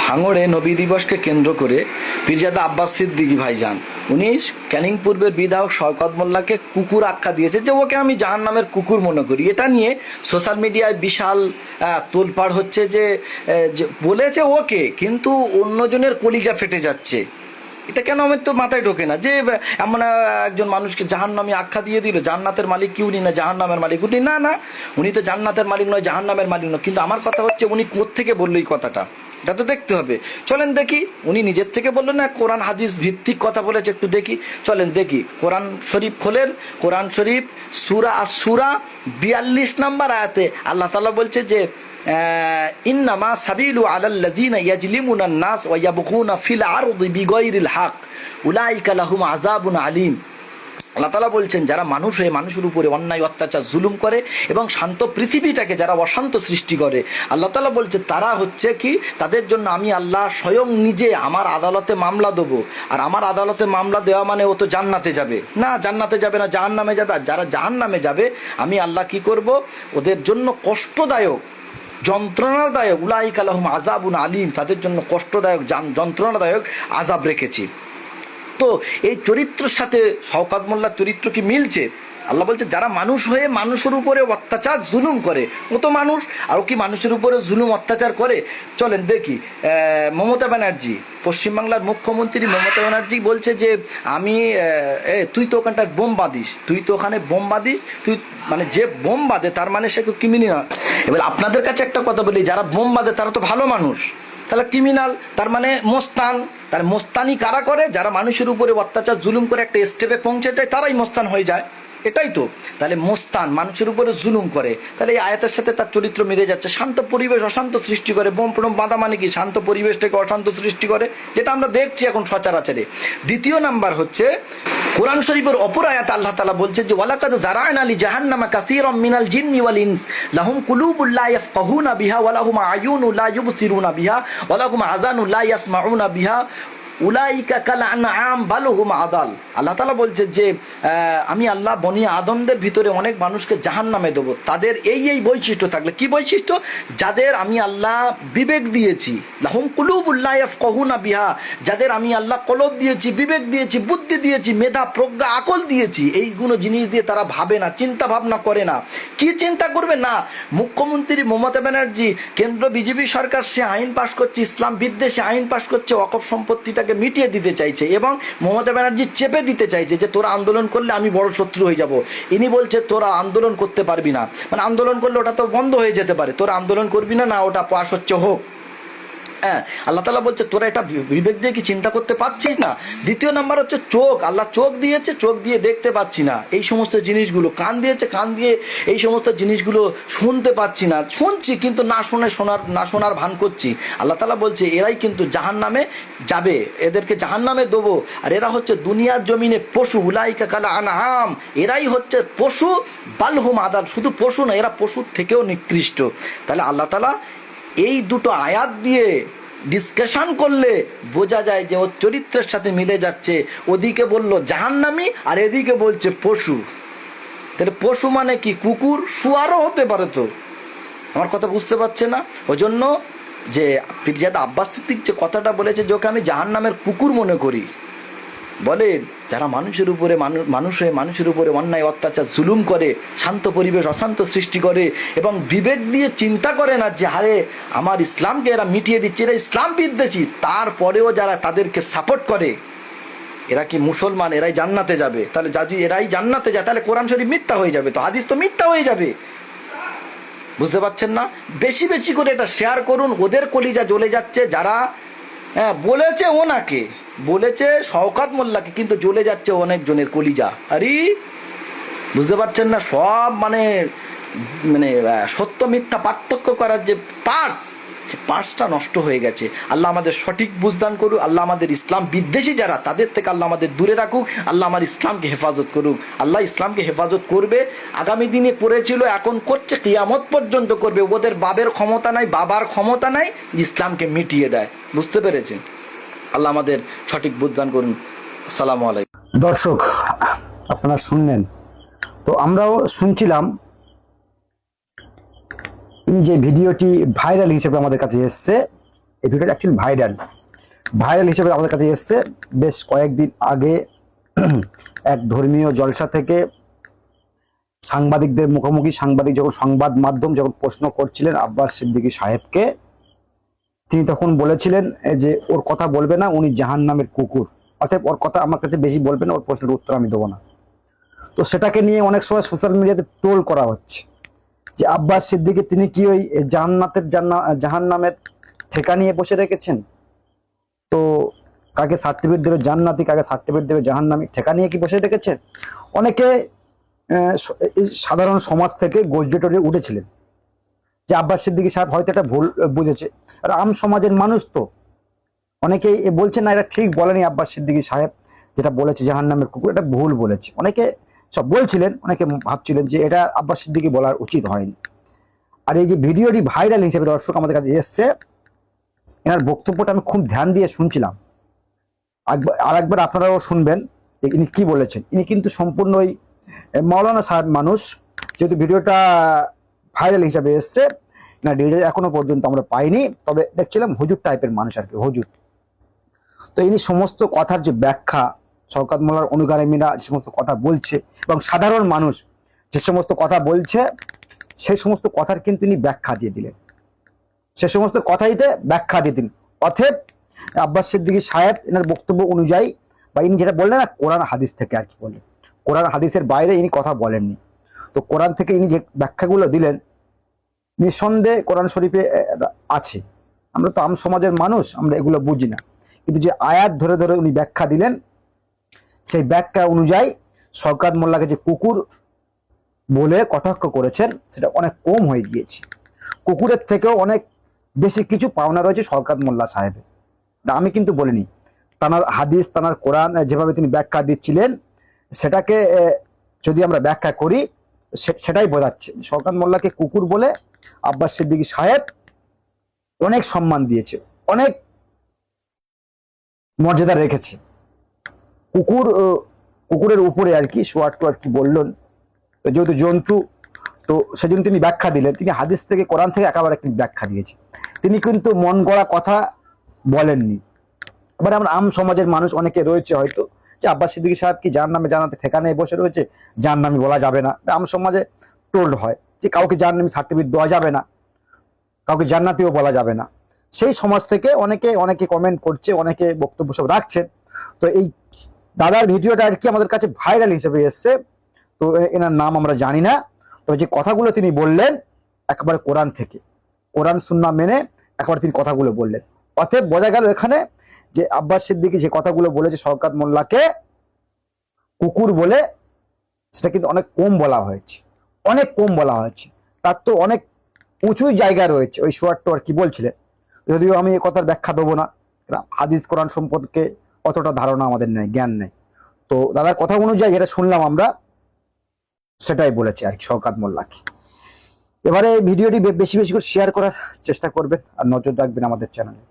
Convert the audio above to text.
ভাঙড়ে নবী দিবসকে কেন্দ্র করে পীরজাদা আব্বাস সিদ্দিকী ভাইজান উনি ক্যানিং পূর্বের বিধায়ক শওকত মোল্লাকে কুকুর আখ্যা দিয়েছে, যে ওকে আমি জাহান্নামের কুকুর মনে করি। এটা নিয়ে সোশ্যাল মিডিয়ায় বিশাল তোলপাড় হচ্ছে, যে বলেছে ওকে, কিন্তু অন্যজনের কলিজা ফেটে যাচ্ছে। এটা কেন আমার তো মাথায় ঢোকে না, যে এমন একজন মানুষকে জাহান্নামী আখ্যা দিয়ে দিল। জান্নাতের মালিক কি উনি, না জাহান্নামের মালিক উনি? না না, উনি তো জান্নাতের মালিক নয়, জাহান্নামের মালিক নয়। কিন্তু আমার কথা হচ্ছে উনি কোত্থেকে বললো এই কথাটা, এটা তো দেখতে হবে। চলেন দেখি, উনি নিজের থেকে বললেন না কোরআন হাদিস ভিত্তিক কথা বলেছে, একটু দেখি। চলেন দেখি, কোরআন শরীফ খোলেন। কোরআন শরীফ সূরা আশ-শূরা 42 নম্বর আয়াতে আল্লাহ তাআলা বলছে যে ইন্নামা সাবিলু আলাল্লাযিনা ইয়াজলিমুনান নাস ওয়া ইয়াবগুনা ফিল আরদি বিগাইরিল হক উলাইকা লাহুম আযাবুন আলীম। আল্লাহ তাআলা বলছেন, যারা মানুষ হয়ে মানুষের উপরে অন্যায় অত্যাচার জুলুম করে এবং শান্ত পৃথিবীটাকে যারা অশান্ত সৃষ্টি করে, আল্লাহ তাআলা বলছে তারা হচ্ছে কি, তাদের জন্য আমি আল্লাহ স্বয়ং নিজে আমার আদালতে মামলা দেবো। আর আমার আদালতে মামলা দেওয়া মানে ও তো জান্নাতে যাবে না, জান্নাতে যাবে না, জাহান্নামে যাবে। আর যারা জাহান্নামে যাবে আমি আল্লাহ কি করব, ওদের জন্য কষ্টদায়ক, যন্ত্রণাদায়ক, উলাইকা লাহুম আযাবুন আলীম, তাদের জন্য কষ্টদায়ক যন্ত্রণাদায়ক আযাব রেখেছি। তো এই চরিত্রের সাথে শওকত মোল্লার চরিত্র কি মিলছে? আল্লাহ বলছে যারা মানুষ হয়ে মানুষের উপরে অত্যাচার জুলুম করে, ও তো মানুষ, আর কি মানুষের উপরে জুলুম অত্যাচার করে। চলেন দেখি, মমতা ব্যানার্জি, পশ্চিমবাংলার মুখ্যমন্ত্রী মমতা ব্যানার্জি বলছে যে আমি তুই তো ওখানটায় বোম বাঁধিস, তুই তো ওখানে বোম বাঁধিস, তুই মানে যে বোম বাঁধে তার মানে সে ক্রিমিনাল। এবার আপনাদের কাছে একটা কথা বলি, যারা বোম বাঁধে তারা তো ভালো মানুষ, তাহলে ক্রিমিনাল তার মানে মোস্তান। তার মোস্তানি কারা করে? যারা মানুষের উপরে অত্যাচার জুলুম করে একটা স্টেপে পৌঁছে যায় তারাই মোস্তান হয়ে যায়, এটাই তো। তাহলে মোস্তান মানুষের উপরে জুলুম করে, তাহলে এই আয়াতের সাথে তার চরিত্র মিলে যাচ্ছে। শান্ত পরিবেশ অশান্ত সৃষ্টি করে, বোম টোম বাঁধা মানে কি শান্ত পরিবেশটাকে অশান্ত সৃষ্টি করে, যেটা আমরা দেখছি এখন সচরাচরে। দ্বিতীয় নাম্বার হচ্ছে কোরআন শরীফের অপর আয়াত আল্লাহ তাআলা বলছে যে ওয়ালাকাদ যারা'না লি জাহান্নামা কাসীরাম মিনাল জিন্নি ওয়াল ইনস লাহুম কুলুবুন লা ইয়াফকাহুনা বিহা ওয়া লাহুম আয়ুনুন লা ইউবসিরুনা বিহা ওয়া লাহুম আযানুন লা ইয়াসমাউনা বিহা উলাইকা কাল আনআম বাল হুম আদাল। আল্লাহ তাআলা বলছেন যে আমি আল্লাহ বনি আদমদের ভিতরে অনেক মানুষকে জাহান্নামে দেবো, তাদের এই বৈশিষ্ট্য থাকলে। কি বৈশিষ্ট্য? যাদের আমি আল্লাহ বিবেক দিয়েছি, লাহুম কুলুবুন লা ইয়াফকাহুনা বিহা, যাদের আমি আল্লাহ কলব দিয়েছি, বিবেক দিয়েছি, বুদ্ধি দিয়েছি, মেধা প্রজ্ঞা আকল দিয়েছি, এইগুলো জিনিস দিয়ে তারা ভাবে না, চিন্তা ভাবনা করে না। কি চিন্তা করবে না? মুখ্যমন্ত্রী মমতা ব্যানার্জি, কেন্দ্র বিজেপি সরকার, সে আইন পাশ করছে, ইসলাম বিদ্বেষী আইন পাশ করছে, ওয়াকফ সম্পত্তিটা মিটিয়ে দিতে চাইছে এবং মমতা ব্যানার্জি চেপে দিতে চাইছে যে তোরা আন্দোলন করলে আমি বড় শত্রু হয়ে যাব। ইনি বলছে তোরা আন্দোলন করতে পারবি না, মানে আন্দোলন করলে ওটা তো বন্ধ হয়ে যেতে পারে, তোরা আন্দোলন করবি না, না ওটা পাশ হচ্ছে হোক। হ্যাঁ, আল্লাহ তাআলা বলছে তোরা এটা বিবেক দিয়ে কি চিন্তা করতে পারছিস না? দ্বিতীয় নাম্বার হচ্ছে চোখ, আল্লাহ চোখ দিয়েছে, চোখ দিয়ে দেখতে পাচ্ছি না এই সমস্ত জিনিসগুলো। কান দিয়েছে, কান দিয়ে এই সমস্ত জিনিসগুলো শুনতে পাচ্ছি না, শুনছি কিন্তু না শোনার ভান করছি। আল্লাহ তাআলা বলছে এরাই কিন্তু জাহান্নামে যাবে, এদেরকে জাহান্নামে দেবো। আর এরা হচ্ছে দুনিয়ার জমিনে পশু, উলাইকা কাল আনআম, এরাই হচ্ছে পশু, বাল হুম আদাল, শুধু পশু না, এরা পশুর থেকেও নিকৃষ্ট। তাহলে আল্লাহ তাআলা এই দুটো আয়াত দিয়ে ডিসকাশন করলে বোঝা যায় যে ওর চরিত্রের সাথে মিলে যাচ্ছে। ওদিকে বললো জাহান্নামী আর এদিকে বলছে পশু। তাহলে পশু মানে কি? কুকুর, শুয়ারও হতে পারে। তো আমার কথা বুঝতে পারছে না? ওই জন্য যে পীরজাদা আব্বাস সিদ্দিক যে কথাটা বলেছে যে ওকে আমি জাহান্নামের কুকুর মনে করি, বলে যারা মানুষের উপরে মানুষ হয়ে মানুষের উপরে অন্যায় অত্যাচার জুলুম করে, শান্ত পরিবেশ অশান্ত সৃষ্টি করে এবং বিবেক দিয়ে চিন্তা করে না যে হারে আমার ইসলামকে এরা মিটিয়ে দিচ্ছে, এরা ইসলাম বিদ্বেষী, তারপরেও যারা তাদেরকে সাপোর্ট করে, এরা কি মুসলমান? এরাই জান্নাতে যাবে। তাহলে যদি এরাই জান্নাতে যায় তাহলে কোরআন শরীফ মিথ্যা হয়ে যাবে, তো হাদিস তো মিথ্যা হয়ে যাবে। বুঝতে পারছেন না? বেশি বেশি করে এটা শেয়ার করুন, ওদের কলিজা জ্বলে যাচ্ছে। যারা বলেছে ওনাকে, বলেছে শওকত মোল্লাকে, কিন্তু জ্বলে যাচ্ছে অনেক জনের কলিজা। আরে বুঝতে পারছেন না? সব মানে সত্য মিথ্যা পার্থক্য করার যে পার্স, সে পার্সটা নষ্ট হয়ে গেছে। আল্লাহ আমাদের সঠিক বুঝদান করুক, আল্লাহ আমাদের ইসলাম বিদ্বেষী যারা তাদের থেকে আল্লাহ আমাদের দূরে রাখুক, আল্লাহ আমার ইসলামকে হেফাজত করুক। আল্লাহ ইসলামকে হেফাজত করবে, আগামী দিনে করেছিল, এখন করছে, কিয়ামত পর্যন্ত করবে। ওদের বাবের ক্ষমতা নাই, বাবার ক্ষমতা নাই ইসলামকে মিটিয়ে দেয়। বুঝতে পেরেছেন? আল্লাহ আমাদের সঠিক বুঝদান করুন। আসসালামু আলাইকুম। দর্শক, আপনারা শুনলেন তো, আমরাও শুনছিলাম। এই যে ভিডিওটি ভাইরাল হিসেবে আমাদের কাছে এসছে, এই ভিডিওটা অ্যাকচুয়ালি ভাইরাল হিসেবে আমাদের কাছে এসছে বেশ কয়েকদিন আগে। এক ধর্মীয় জলসা থেকে সাংবাদিকদের মুখোমুখি সাংবাদিক যখন সংবাদ মাধ্যম যখন প্রশ্ন করছিলেন আব্বাস সিদ্দিকী সাহেবকে, তিনি তখন বলেছিলেন যে ওর কথা বলবে না, উনি জাহান্নামের কুকুর, অতএব ওর কথা আমার কাছে বেশি বলবে না, ওর প্রশ্নের উত্তর আমি দেবো না। তো সেটাকে নিয়ে অনেক সময় সোশ্যাল মিডিয়াতে ট্রোল করা হচ্ছে যে আব্বাস সিদ্দিকী তিনি কি ওই জাহান্নামের ঠেকা নিয়ে বসে রেখেছেন, তো কাকে সার্টিফিকেট দেবে জান্নাতি, কাকে সার্টিফিকেট দেবে জাহান্নামী, ঠেকা নিয়ে কি বসে রেখেছেন। অনেকে এই সাধারণ সমাজ থেকে গোজডেটরে উঠেছিলেন যে আব্বাস সিদ্দিকী সাহেব হয়তো এটা ভুল বুঝেছে। আর আম সমাজের মানুষ তো অনেকেই বলছে না এটা ঠিক বলেনি আব্বাস সিদ্দিকী সাহেব, যেটা বলেছে জাহান্নামের কুকুর এটা ভুল বলেছে। অনেকে সব বলছিলেন, অনেকে ভাবছিলেন যে এটা আব্বাস সিদ্দিকী বলার উচিত হয়নি। আর এই যে ভিডিওটি ভাইরাল হিসেবে দর্শক আমাদের কাছে এসছে, এনার বক্তব্যটা আমি খুব ধ্যান দিয়ে শুনছিলাম। আর একবার আপনারাও শুনবেন ইনি কি বলেছেন। ইনি কিন্তু সম্পূর্ণ ওই মাওলানা সাহেব মানুষ, যেহেতু ভিডিওটা ভাইরাল হিসাবে এসছে, না ডিটেল এখনো পর্যন্ত আমরা পাইনি, তবে দেখছিলাম হুজুর টাইপের মানুষ আর কি, হুজুর। তো ইনি সমস্ত কথার যে ব্যাখ্যা, শওকত মোল্লার অনুগামীরা যে সমস্ত কথা বলছে এবং সাধারণ মানুষ যে সমস্ত কথা বলছে, সেই সমস্ত কথার কিন্তু ইনি ব্যাখ্যা দিয়ে দিলেন, সে সমস্ত কথাইতে ব্যাখ্যা দিয়ে দিন। অতএব আব্বাস সিদ্দিকী সাহেব এনার বক্তব্য অনুযায়ী, বা ইনি যেটা বললেন না কোরআন হাদিস থেকে আর কি বললেন, কোরআন হাদিসের বাইরে ইনি কথা বলেননি। তো কোরআন থেকে ইনি যে ব্যাখ্যাগুলো দিলেন নিঃসন্দেহে কোরআন শরীফে আছে। আমরা তো আম সমাজের মানুষ, আমরা এগুলো বুঝি না, কিন্তু যে আয়াত ধরে ধরে উনি ব্যাখ্যা দিলেন, সেই ব্যাখ্যা অনুযায়ী শওকত মোল্লাকে যে কুকুর বলে কটাক্ষ করেছেন সেটা অনেক কম হয়ে গিয়েছে। কুকুরের থেকেও অনেক বেশি কিছু পাওনা রয়েছে শওকত মোল্লা সাহেবের। আমি কিন্তু বলিনি, তানার হাদিস তানার কোরআন যেভাবে তিনি ব্যাখ্যা দিচ্ছিলেন সেটাকে যদি আমরা ব্যাখ্যা করি সেটাই বোঝাচ্ছে শওকত মোল্লাকে কুকুর বলে আব্বাস সিদ্দিকী সাহেব অনেক সম্মান দিয়েছে, অনেক মর্যাদা রেখেছে। কুকুরের উপরে আর কি সোয়াট্টু আর কি বললেন, যেহেতু জন্তু, তো সেজন্য তিনি ব্যাখ্যা দিলেন। তিনি হাদিস থেকে কোরআন থেকে একেবারে ব্যাখ্যা দিয়েছে, তিনি কিন্তু মন গড়া কথা বলেননি। এবার আমরা আম সমাজের মানুষ অনেকে রয়েছে হয়তো যে আব্বাস সিদ্দিকী সাহেব কি জাহান্নামে জান্নাতে ঠেকানে বসে রয়েছে, জাহান্নামী বলা যাবে না। আম সমাজে টোল্ড হয় যে কাউকে জাহান্নামী সার্টিফিকেট দেওয়া যাবে না, কাউকে জান্নাতিও বলা যাবে না। সেই সমাজ থেকে অনেকে কমেন্ট করছে, অনেকে বক্তব্য সব রাখছেন। তো এই দাদার ভিডিওটা আর কি আমাদের কাছে ভাইরাল হিসেবে এসছে। তো এনার নাম আমরা জানি না, তবে যে কথাগুলো তিনি বললেন একেবারে কোরআন থেকে, কোরআন সুন্নাহ মেনে একবার তিনি কথাগুলো বললেন। অতএব বোঝা গেল এখানে যে আব্বাস সিদ্দিকী যে কথাগুলো বলেছে শওকত মোল্লাকে কুকুর বলে, সেটা কিন্তু অনেক কম বলা হয়েছে, অনেক কম বলা হয়েছে। তার তো অনেক উঁচু জায়গা রয়েছে ওই সোয়াট্টু আর কি বলছিলেন। যদিও আমি এই কথার ব্যাখ্যা দেবো না, হাদিস কোরআন সম্পর্কে অতটা ধারণা আমাদের নেই, জ্ঞান নেই। তো দাদার কথা অনুযায়ী যেটা শুনলাম আমরা সেটাই বলেছে আর কি শওকত মোল্লাকে। এবারে এই ভিডিওটি বেশি বেশি করে শেয়ার করার চেষ্টা করবেন আর নজর রাখবেন আমাদের চ্যানেলে।